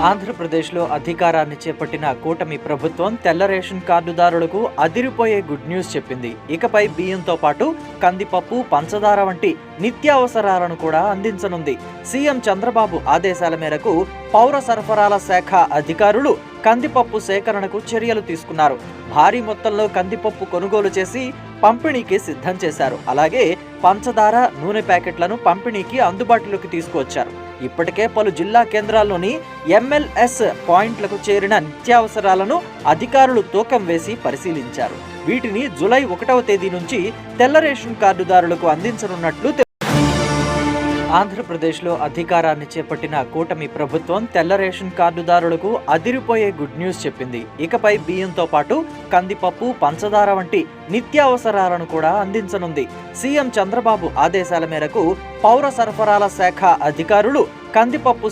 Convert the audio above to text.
ఆంధ్రప్రదేశ్లో అధికారాన్ని చేపట్టిన కూటమి ప్రభుత్వం తెల్ల రేషన్ కార్డుదారులకు అదిరిపోయే గుడ్ న్యూస్ చెప్పింది. ఇకపై బియ్యంతో పాటు కందిపప్పు, పంచదార వంటి నిత్యావసరాలను కూడా అందించనుంది. సీఎం చంద్రబాబు ఆదేశాల మేరకు పౌర సరఫరాల శాఖ అధికారులు కందిపప్పు సేకరణకు చర్యలు తీసుకున్నారు. భారీ మొత్తంలో కందిపప్పు కొనుగోలు చేసి పంపిణీకి సిద్ధం చేశారు. అలాగే పంచదార, నూనె ప్యాకెట్లను పంపిణీకి అందుబాటులోకి తీసుకువచ్చారు. ఇప్పటికే పలు జిల్లా కేంద్రాల్లోని ఎంఎల్ఎస్ పాయింట్లకు చేరిన నిత్యావసరాలను అధికారులు తూకం వేసి పరిశీలించారు. వీటిని జూలై 1వ తేదీ నుంచి తెల్ల రేషన్ కార్డుదారులకు అందించనున్నట్లు ఆంధ్రప్రదేశ్లో అధికారాన్ని చేపట్టిన కూటమి ప్రభుత్వం తెల్ల రేషన్ కార్డుదారులకు అదిరిపోయే గుడ్ న్యూస్ చెప్పింది. ఇకపై బియ్యంతో పాటు కందిపప్పు, పంచదార వంటి నిత్యావసరాలను కూడా అందించనుంది. సీఎం చంద్రబాబు ఆదేశాల మేరకు పౌర సరఫరాల శాఖ అధికారులు కందిపప్పు